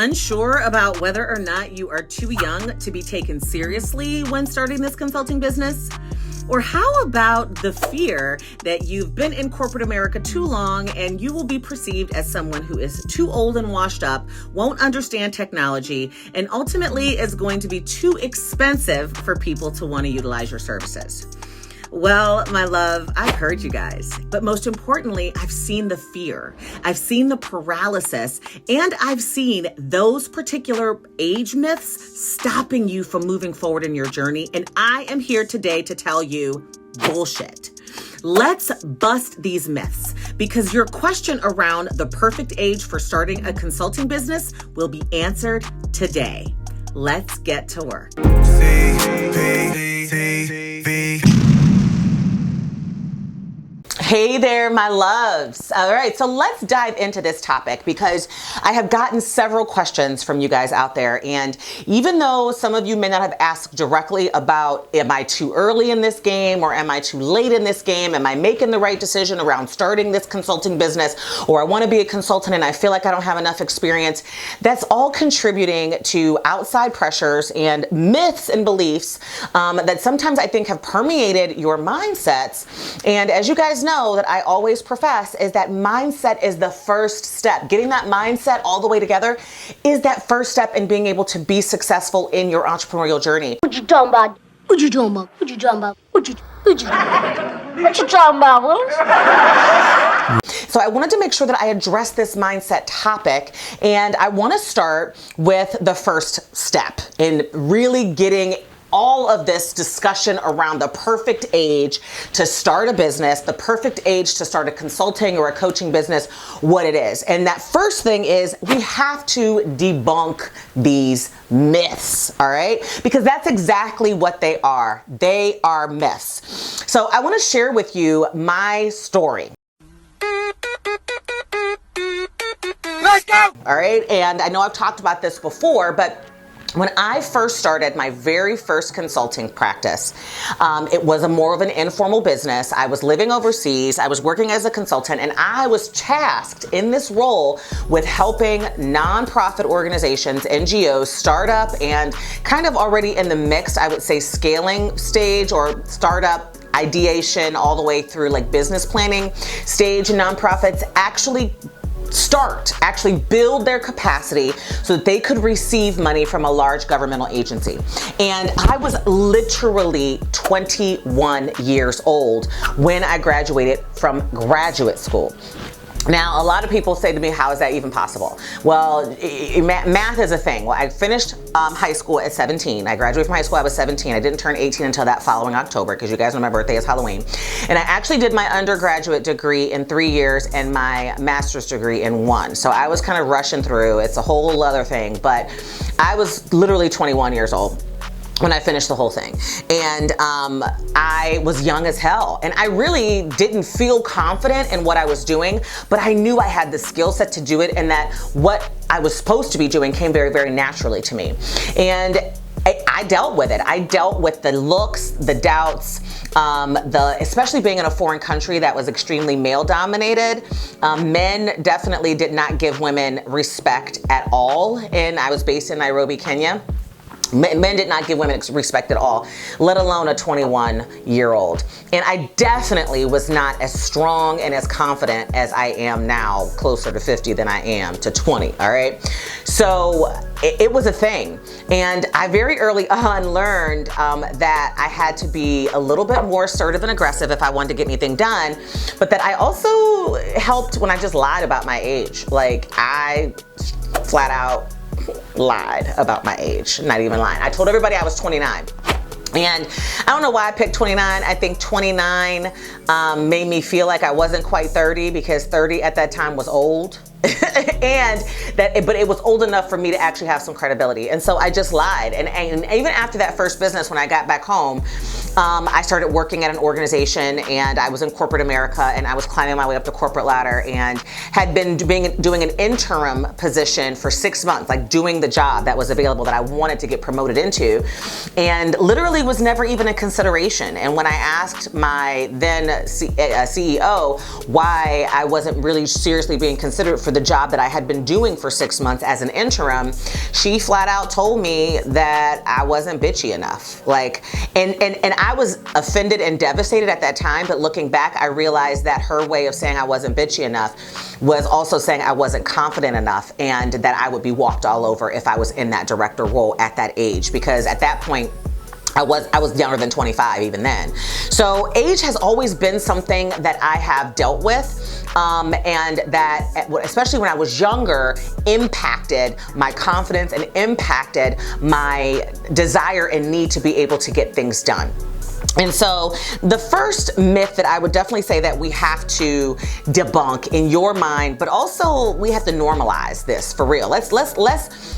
Unsure about whether or not you are too young to be taken seriously when starting this consulting business? Or how about the fear that you've been in corporate America too long and you will be perceived as someone who is too old and washed up, won't understand technology, and ultimately is going to be too expensive for people to want to utilize your services? Well, my love, I've heard you guys, but most importantly, I've seen the fear, I've seen the paralysis, and I've seen those particular age myths stopping you from moving forward in your journey. And I am here today to tell you bullshit. Let's bust these myths, because your question around the perfect age for starting a consulting business will be answered today. Let's get to work. Hey there, my loves. All right, so let's dive into this topic because I have gotten several questions from you guys out there. And even though some of you may not have asked directly about, am I too early in this game or am I too late in this game? Am I making the right decision around starting this consulting business? Or I want to be a consultant and I feel like I don't have enough experience. That's all contributing to outside pressures and myths and beliefs that sometimes I think have permeated your mindsets. And as you guys know, that I always profess is that mindset is the first step. Getting that mindset all the way together is that first step in being able to be successful in your entrepreneurial journey. What you talking about? What you talking about? What you talking about? What you talking about? So I wanted to make sure that I address this mindset topic, and I want to start with the first step in really getting all of this discussion around the perfect age to start a business, the perfect age to start a consulting or a coaching business, what it is. And that first thing is we have to debunk these myths, all right? Because that's exactly what they are. They are myths. So I want to share with you my story. Let's go! All right, and I know I've talked about this before, but when I first started my very first consulting practice, it was more of an informal business. I was living overseas. I was working as a consultant, and I was tasked in this role with helping nonprofit organizations, NGOs, start up and kind of already in the mix, I would say scaling stage or startup ideation all the way through like business planning stage nonprofits actually build their capacity so that they could receive money from a large governmental agency. And I was literally 21 years old when I graduated from graduate school. Now, a lot of people say to me, how is that even possible? Well, math is a thing. Well, I finished high school at 17. I graduated from high school, I was 17. I didn't turn 18 until that following October, because you guys know my birthday is Halloween. And I actually did my undergraduate degree in 3 years and my master's degree in 1. So I was kind of rushing through. It's a whole other thing, but I was literally 21 years old when I finished the whole thing. And I was young as hell. And I really didn't feel confident in what I was doing, but I knew I had the skill set to do it, and that what I was supposed to be doing came very, very naturally to me. And I dealt with it. I dealt with the looks, the doubts, especially being in a foreign country that was extremely male dominated. Men definitely did not give women respect at all. And I was based in Nairobi, Kenya. Men did not give women respect at all, let alone a 21-year-old. And I definitely was not as strong and as confident as I am now, closer to 50 than I am to 20, all right? So it was a thing. And I very early on learned that I had to be a little bit more assertive and aggressive if I wanted to get anything done, but that I also helped when I just lied about my age. Like, I flat out lied about my age, not even lying. I told everybody I was 29. And I don't know why I picked 29. I think 29 made me feel like I wasn't quite 30, because 30 at that time was old. But it was old enough for me to actually have some credibility. And so I just lied. And even after that first business, when I got back home, I started working at an organization, and I was in corporate America, and I was climbing my way up the corporate ladder, and had been doing an interim position for 6 months, like doing the job that was available that I wanted to get promoted into, and literally was never even a consideration. And when I asked my then CEO why I wasn't really seriously being considered for for the job that I had been doing for 6 months as an interim, she flat out told me that I wasn't bitchy enough. Like, and I was offended and devastated at that time, but looking back, I realized that her way of saying I wasn't bitchy enough was also saying I wasn't confident enough and that I would be walked all over if I was in that director role at that age, because at that point, I was younger than 25 even then. So age has always been something that I have dealt with, and that, especially when I was younger, impacted my confidence and impacted my desire and need to be able to get things done. And so the first myth that I would definitely say that we have to debunk in your mind, but also we have to normalize this for real. Let's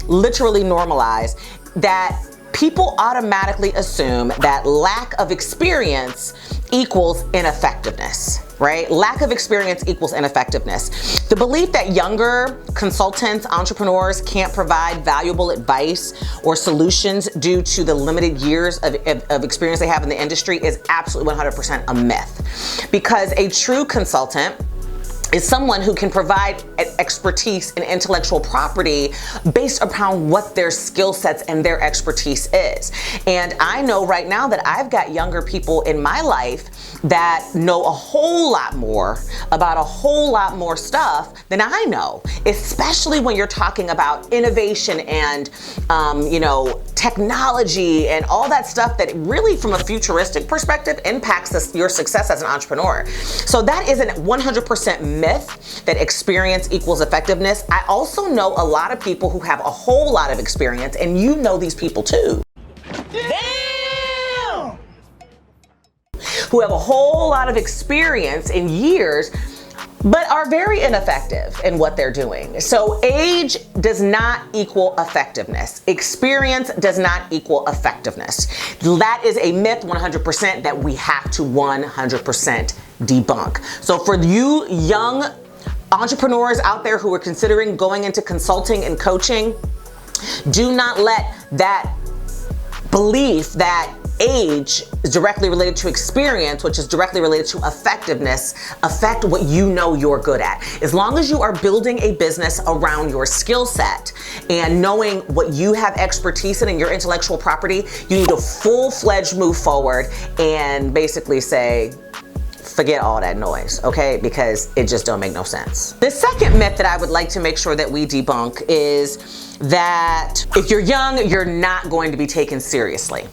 literally normalize that people automatically assume that lack of experience equals ineffectiveness, right? Lack of experience equals ineffectiveness. The belief that younger consultants, entrepreneurs can't provide valuable advice or solutions due to the limited years of experience they have in the industry is absolutely 100% a myth. Because a true consultant is someone who can provide expertise and intellectual property based upon what their skill sets and their expertise is. And I know right now that I've got younger people in my life that know a whole lot more about a whole lot more stuff than I know, especially when you're talking about innovation and, technology and all that stuff that really, from a futuristic perspective, impacts your success as an entrepreneur. So that is a 100% myth that experience equals effectiveness. I also know a lot of people who have a whole lot of experience, and you know these people too. Damn! Who have a whole lot of experience in years, but are very ineffective in what they're doing. So age does not equal effectiveness. Experience does not equal effectiveness. That is a myth 100% that we have to 100% debunk. So for you young entrepreneurs out there who are considering going into consulting and coaching, do not let that belief that age is directly related to experience, which is directly related to effectiveness, affect what you know you're good at. As long as you are building a business around your skill set and knowing what you have expertise in and your intellectual property, you need to full-fledged move forward and basically say, forget all that noise, okay? Because it just don't make no sense. The second myth that I would like to make sure that we debunk is that if you're young, you're not going to be taken seriously.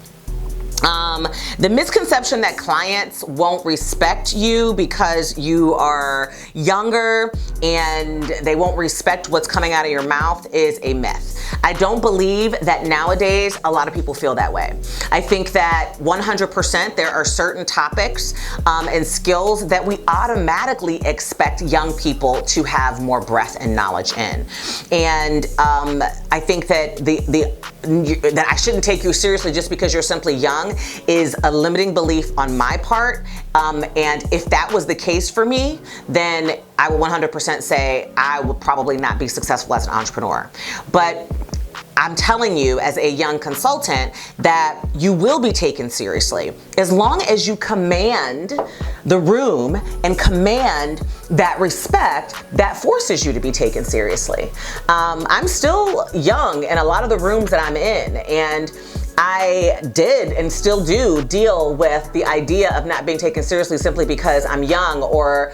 The misconception that clients won't respect you because you are younger and they won't respect what's coming out of your mouth is a myth. I don't believe that nowadays a lot of people feel that way. I think that 100% there are certain topics and skills that we automatically expect young people to have more breadth and knowledge in. And I think that that I shouldn't take you seriously just because you're simply young is a limiting belief on my part. And if that was the case for me, then I would 100% say I would probably not be successful as an entrepreneur. But I'm telling you as a young consultant that you will be taken seriously as long as you command the room and command that respect that forces you to be taken seriously. I'm still young in a lot of the rooms that I'm in, and I did and still do deal with the idea of not being taken seriously simply because I'm young or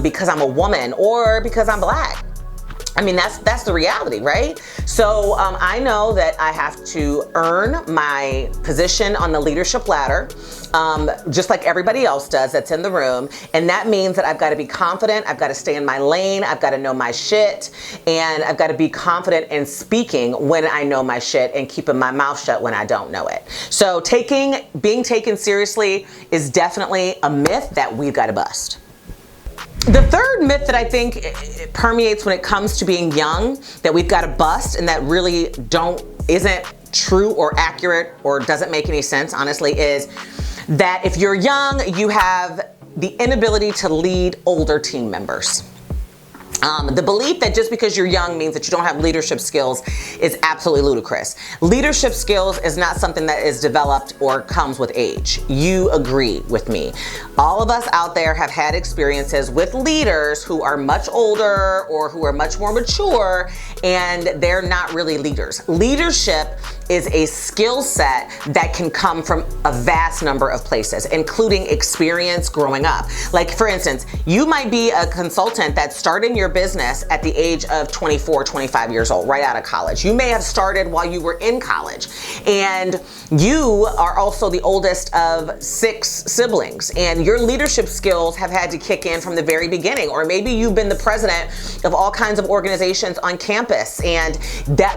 because I'm a woman or because I'm Black. I mean, that's the reality, right? So I know that I have to earn my position on the leadership ladder, just like everybody else does that's in the room. And that means that I've got to be confident, I've got to stay in my lane, I've got to know my shit, and I've got to be confident in speaking when I know my shit and keeping my mouth shut when I don't know it. So being taken seriously is definitely a myth that we've got to bust. The third myth that I think permeates when it comes to being young that we've got to bust and that really isn't true or accurate or doesn't make any sense, honestly, is that if you're young, you have the inability to lead older team members. The belief that just because you're young means that you don't have leadership skills is absolutely ludicrous. Leadership skills is not something that is developed or comes with age. You agree with me. All of us out there have had experiences with leaders who are much older or who are much more mature, and they're not really leaders. Leadership is a skill set that can come from a vast number of places, including experience growing up. Like, for instance, you might be a consultant that started your business at the age of 24, 25 years old, right out of college. You may have started while you were in college, and you are also the oldest of 6 siblings, and your leadership skills have had to kick in from the very beginning. Or maybe you've been the president of all kinds of organizations on campus, and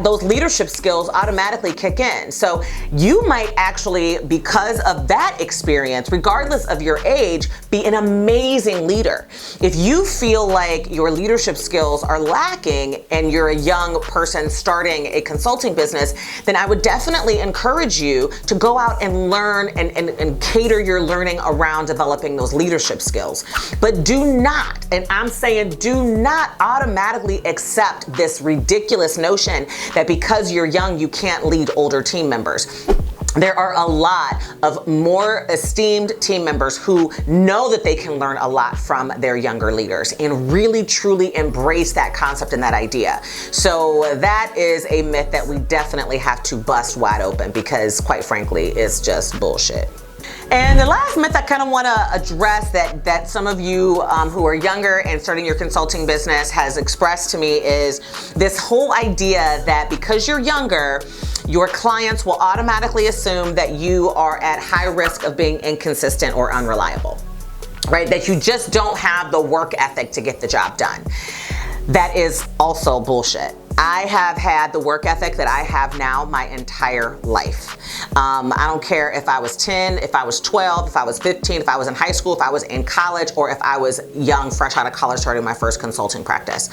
those leadership skills automatically kick in. So you might actually, because of that experience, regardless of your age, be an amazing leader. If you feel like your leadership skills are lacking and you're a young person starting a consulting business, then I would definitely encourage you to go out and learn and cater your learning around developing those leadership skills. But do not, and I'm saying do not automatically accept this ridiculous notion that because you're young, you can't lead older team members. There are a lot of more esteemed team members who know that they can learn a lot from their younger leaders and really truly embrace that concept and that idea. So that is a myth that we definitely have to bust wide open, because quite frankly, it's just bullshit. And the last myth I kind of want to address that some of you who are younger and starting your consulting business has expressed to me is this whole idea that because you're younger, your clients will automatically assume that you are at high risk of being inconsistent or unreliable, right? That you just don't have the work ethic to get the job done. That is also bullshit. I have had the work ethic that I have now my entire life. I don't care if I was 10, if I was 12, if I was 15, if I was in high school, if I was in college, or if I was young, fresh out of college, starting my first consulting practice.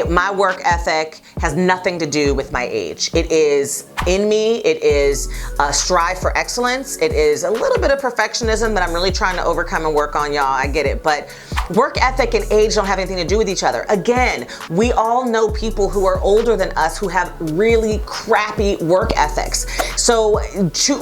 My work ethic has nothing to do with my age. It is in me. It is a strive for excellence. It is a little bit of perfectionism that I'm really trying to overcome and work on, y'all. I get it. But work ethic and age don't have anything to do with each other. Again, we all know people who are older than us who have really crappy work ethics. So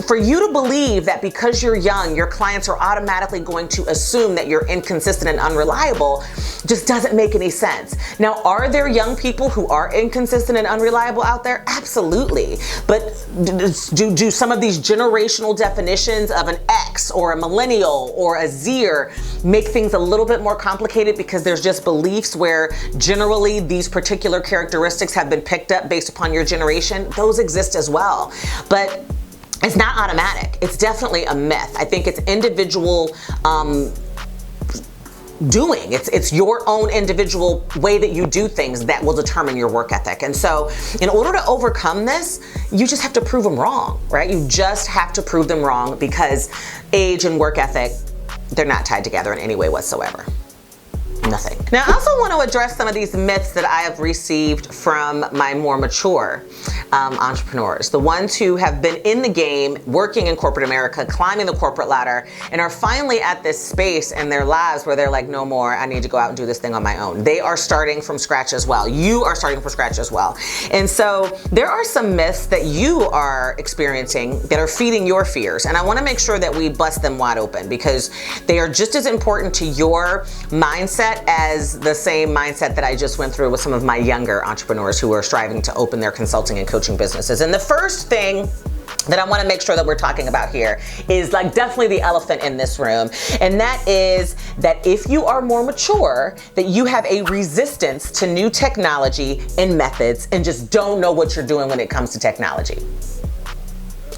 for you to believe that because you're young, your clients are automatically going to assume that you're inconsistent and unreliable just doesn't make any sense. Now, are there young people who are inconsistent and unreliable out there? Absolutely. But do some of these generational definitions of an X or a millennial or a Zer make things a little bit more complicated because there's just beliefs where generally these particular characteristics have been picked up based upon your generation? Those exist as well. But it's not automatic. It's definitely a myth. I think it's individual doing. It's your own individual way that you do things that will determine your work ethic. And so in order to overcome this, you just have to prove them wrong, right? You just have to prove them wrong, because age and work ethic, they're not tied together in any way whatsoever. Nothing. Now, I also want to address some of these myths that I have received from my more mature entrepreneurs, the ones who have been in the game, working in corporate America, climbing the corporate ladder, and are finally at this space in their lives where they're like, no more, I need to go out and do this thing on my own. They are starting from scratch as well. You are starting from scratch as well. And so there are some myths that you are experiencing that are feeding your fears. And I want to make sure that we bust them wide open, because they are just as important to your mindset as the same mindset that I just went through with some of my younger entrepreneurs who are striving to open their consulting and coaching businesses. And the first thing that I want to make sure that we're talking about here is like definitely the elephant in this room. And that is that if you are more mature, that you have a resistance to new technology and methods and just don't know what you're doing when it comes to technology.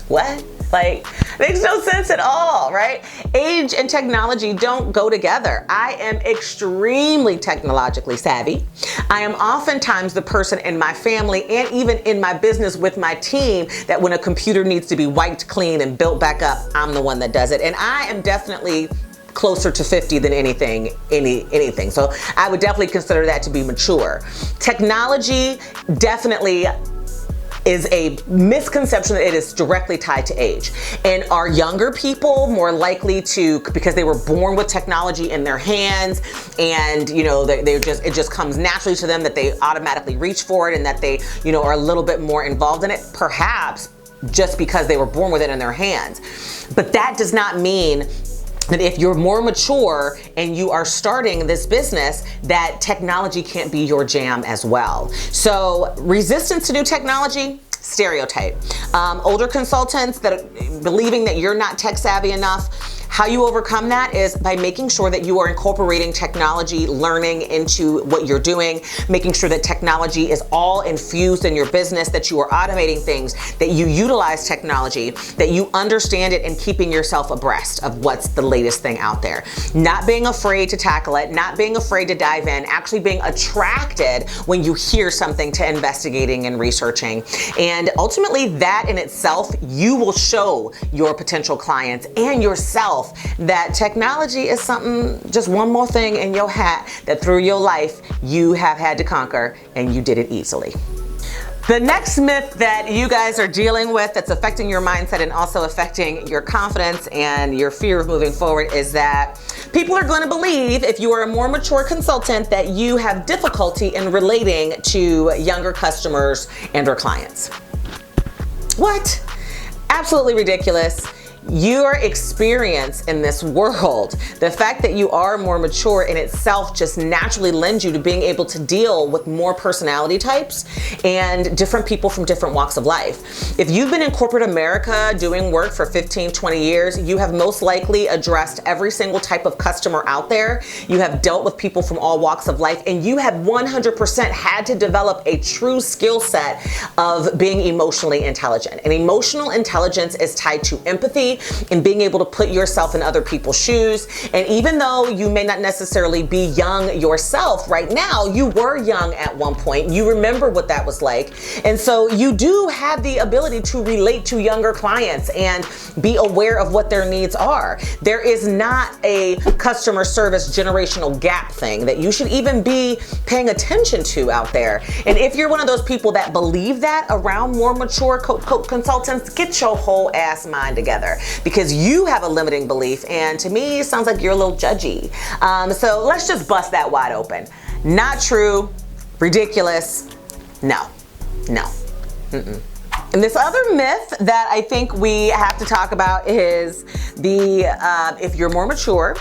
What? Like, makes no sense at all, right? Age and technology don't go together. I am extremely technologically savvy. I am oftentimes the person in my family and even in my business with my team that when a computer needs to be wiped clean and built back up, I'm the one that does it. And I am definitely closer to 50 than anything. So I would definitely consider that to be mature. Technology, definitely is a misconception that it is directly tied to age. And are younger people more likely to, because they were born with technology in their hands, and you know, it just comes naturally to them that they automatically reach for it, and that they, you know, are a little bit more involved in it? Perhaps just because they were born with it in their hands. But that does not mean that if you're more mature and you are starting this business, that technology can't be your jam as well. So resistance to new technology, stereotype. Older consultants that believing that you're not tech savvy enough, how you overcome that is by making sure that you are incorporating technology learning into what you're doing, making sure that technology is all infused in your business, that you are automating things, that you utilize technology, that you understand it, and keeping yourself abreast of what's the latest thing out there. Not being afraid to tackle it, not being afraid to dive in, actually being attracted when you hear something to investigating and researching. And ultimately that in itself, you will show your potential clients and yourself that technology is something, just one more thing in your hat that through your life you have had to conquer, and you did it easily. The next myth that you guys are dealing with that's affecting your mindset and also affecting your confidence and your fear of moving forward is that people are going to believe, if you are a more mature consultant, that you have difficulty in relating to younger customers and or clients. What? Absolutely ridiculous. Your experience in this world, the fact that you are more mature in itself just naturally lends you to being able to deal with more personality types and different people from different walks of life. If you've been in corporate America doing work for 15, 20 years, you have most likely addressed every single type of customer out there. You have dealt with people from all walks of life, and you have 100% had to develop a true skill set of being emotionally intelligent. And emotional intelligence is tied to empathy and being able to put yourself in other people's shoes. And even though you may not necessarily be young yourself right now, you were young at one point. You remember what that was like. And so you do have the ability to relate to younger clients and be aware of what their needs are. There is not a customer service generational gap thing that you should even be paying attention to out there. And if you're one of those people that believe that around more mature consultants, get your whole ass mind together, because you have a limiting belief, and to me it sounds like you're a little judgy. So let's just bust that wide open. Not true, ridiculous, no. And this other myth that I think we have to talk about is if you're more mature,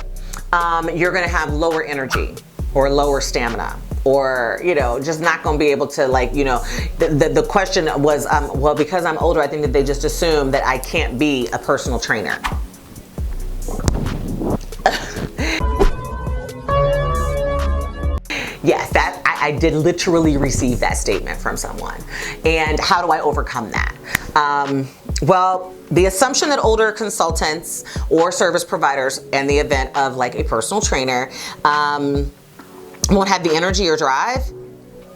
you're gonna have lower energy or lower stamina, or, you know, just not gonna be able to, like, you know, the question was, well, because I'm older, I think that they just assume that I can't be a personal trainer. Yes, that I did literally receive that statement from someone. And how do I overcome that? Well, the assumption that older consultants or service providers, in the event of like a personal trainer, won't have the energy or drive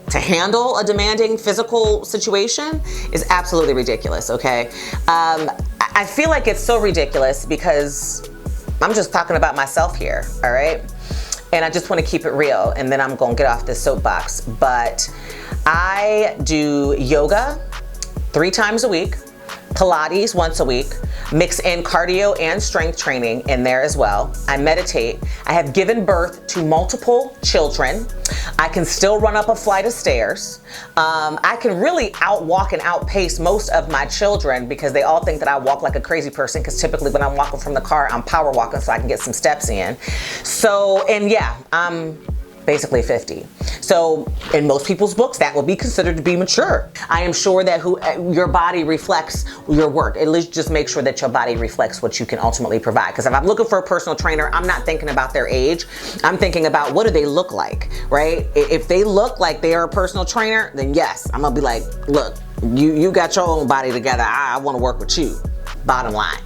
to handle a demanding physical situation is absolutely ridiculous, okay? I feel like it's so ridiculous because I'm just talking about myself here, all right? And I just want to keep it real, and then I'm gonna get off this soapbox. But I do yoga 3 times a week, Pilates once a week, mix in cardio and strength training in there as well. I meditate. I have given birth to multiple children. I can still run up a flight of stairs. I can really outwalk and outpace most of my children because they all think that I walk like a crazy person, because typically when I'm walking from the car, I'm power walking so I can get some steps in. So, and yeah, I'm basically 50. So in most people's books, that will be considered to be mature. I am sure that your body reflects your work. At least just make sure that your body reflects what you can ultimately provide. Because if I'm looking for a personal trainer, I'm not thinking about their age. I'm thinking about, what do they look like, right? If they look like they are a personal trainer, then yes, I'm gonna be like, look, you got your own body together. I wanna work with you. Bottom line.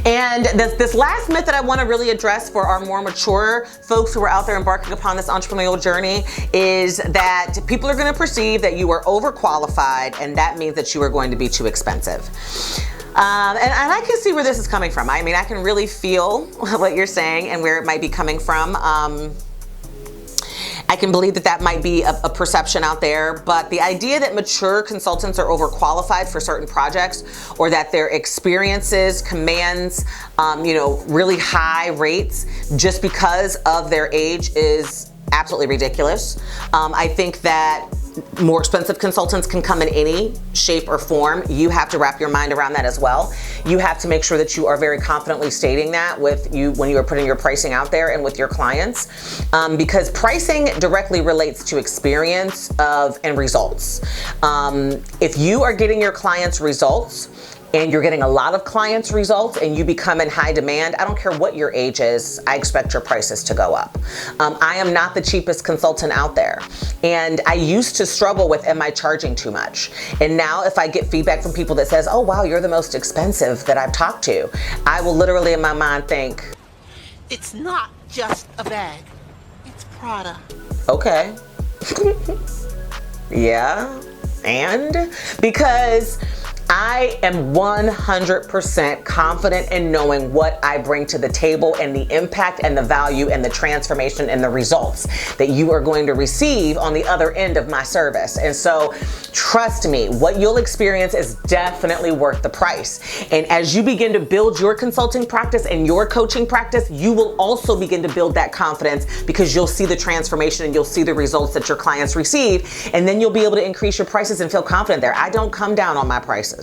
And this last myth that I want to really address for our more mature folks who are out there embarking upon this entrepreneurial journey is that people are going to perceive that you are overqualified, and that means that you are going to be too expensive. And I can see where this is coming from. I mean, I can really feel what you're saying and where it might be coming from. I can believe that that might be a perception out there, but the idea that mature consultants are overqualified for certain projects, or that their experiences commands, really high rates just because of their age is absolutely ridiculous. I think that more expensive consultants can come in any shape or form. You have to wrap your mind around that as well. You have to make sure that you are very confidently stating that when you are putting your pricing out there and with your clients, because pricing directly relates to experience and results. If you are getting your clients results, and you're getting a lot of clients' results and you become in high demand, I don't care what your age is, I expect your prices to go up. I am not the cheapest consultant out there. And I used to struggle with, am I charging too much? And now if I get feedback from people that says, oh wow, you're the most expensive that I've talked to, I will literally in my mind think, it's not just a bag, it's Prada. Okay. Yeah, and because I am 100% confident in knowing what I bring to the table and the impact and the value and the transformation and the results that you are going to receive on the other end of my service. And so trust me, what you'll experience is definitely worth the price. And as you begin to build your consulting practice and your coaching practice, you will also begin to build that confidence because you'll see the transformation and you'll see the results that your clients receive. And then you'll be able to increase your prices and feel confident there. I don't come down on my prices.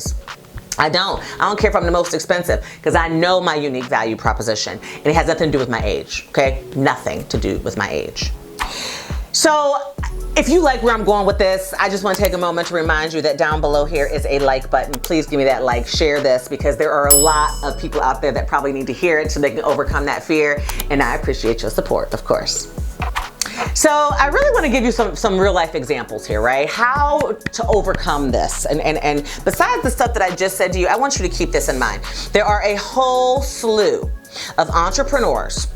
I don't care if I'm the most expensive because I know my unique value proposition and it has nothing to do with my age, okay? Nothing to do with my age. So if you like where I'm going with this, I just want to take a moment to remind you that down below here is a like button. Please give me that like, share this because there are a lot of people out there that probably need to hear it so they can overcome that fear. And I appreciate your support, of course. So I really want to give you some real life examples here, right? How to overcome this. And besides the stuff that I just said to you, I want you to keep this in mind. There are a whole slew of entrepreneurs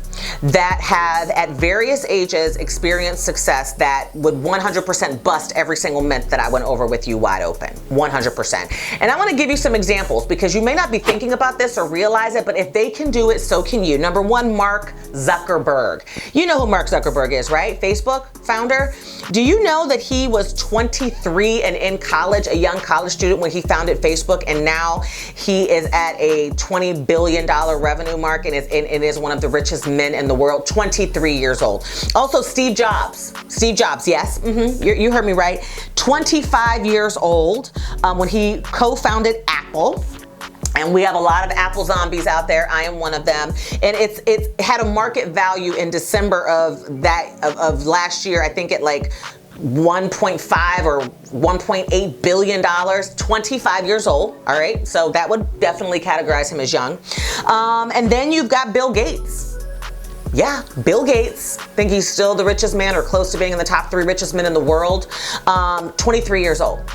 that have at various ages experienced success that would 100% bust every single myth that I went over with you wide open, 100%. And I want to give you some examples because you may not be thinking about this or realize it, but if they can do it, so can you. Number one, Mark Zuckerberg. You know who Mark Zuckerberg is, right? Facebook founder. Do you know that he was 23 and in college, a young college student when he founded Facebook, and now he is at a $20 billion revenue mark and is one of the richest men in the world, 23 years old. Also, Steve Jobs, yes, you heard me right, 25 years old when he co-founded Apple. And we have a lot of Apple zombies out there. I am one of them. And it had a market value in December of last year, I think at like 1.5 or 1.8 billion dollars, 25 years old. All right. So that would definitely categorize him as young. And then you've got Bill Gates. Yeah, Bill Gates, think he's still the richest man or close to being in the top 3 richest men in the world. 23 years old.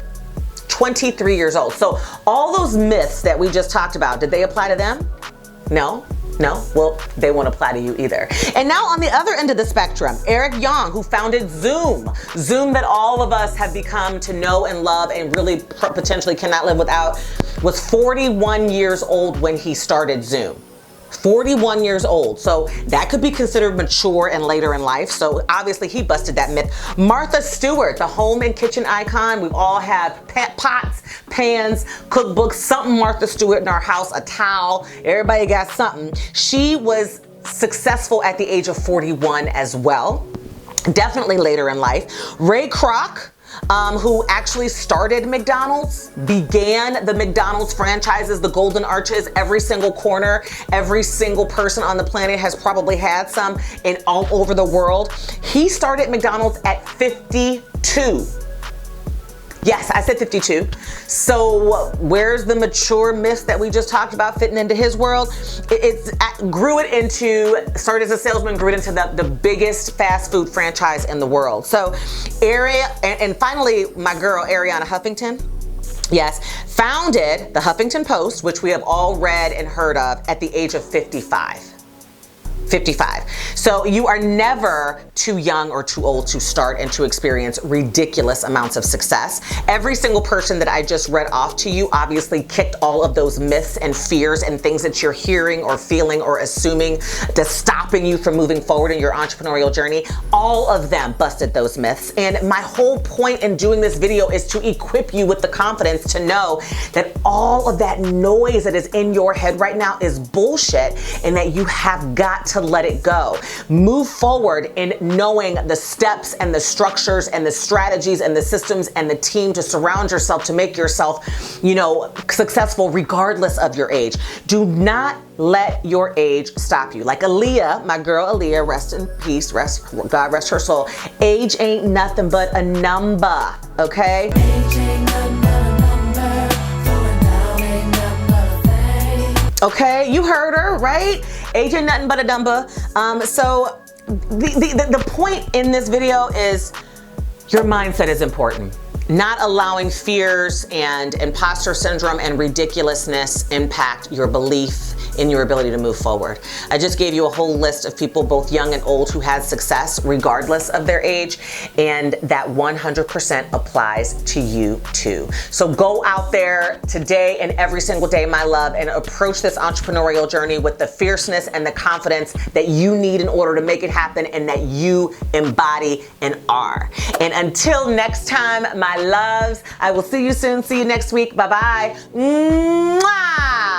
23 years old. So all those myths that we just talked about, did they apply to them? No. Well, they won't apply to you either. And now on the other end of the spectrum, Eric Young, who founded Zoom that all of us have become to know and love and really potentially cannot live without, was 41 years old when he started Zoom. 41 years old. So that could be considered mature and later in life. So obviously he busted that myth. Martha Stewart, the home and kitchen icon. We all have pots, pans, cookbooks, something Martha Stewart in our house, a towel. Everybody got something. She was successful at the age of 41 as well. Definitely later in life. Ray Kroc, who actually started McDonald's, began the McDonald's franchises, the Golden Arches, every single corner, every single person on the planet has probably had some in all over the world. He started McDonald's at 52. Yes, I said 52. So where's the mature myth that we just talked about fitting into his world? Started as a salesman, grew it into the biggest fast food franchise in the world. So and finally, my girl, Ariana Huffington, yes, founded the Huffington Post, which we have all read and heard of at the age of 55. 55. So you are never too young or too old to start and to experience ridiculous amounts of success. Every single person that I just read off to you obviously kicked all of those myths and fears and things that you're hearing or feeling or assuming that's stopping you from moving forward in your entrepreneurial journey. All of them busted those myths. And my whole point in doing this video is to equip you with the confidence to know that all of that noise that is in your head right now is bullshit, and that you have got to let it go. Move forward in knowing the steps and the structures and the strategies and the systems and the team to surround yourself to make yourself, successful regardless of your age. Do not let your age stop you. Like Aaliyah, my girl Aaliyah, rest in peace, God rest her soul. Age ain't nothing but a number, okay? Age ain't nothing but a number, going down ain't nothing but a thing. Okay, you heard her, right? Age ain't nothing but a number. So the point in this video is your mindset is important. Not allowing fears and imposter syndrome and ridiculousness impact your belief in your ability to move forward. I just gave you a whole list of people, both young and old, who had success regardless of their age, and that 100% applies to you too. So go out there today and every single day, my love, and approach this entrepreneurial journey with the fierceness and the confidence that you need in order to make it happen and that you embody and are. And until next time, my loves, I will see you soon. See you next week. Bye-bye. Mwah!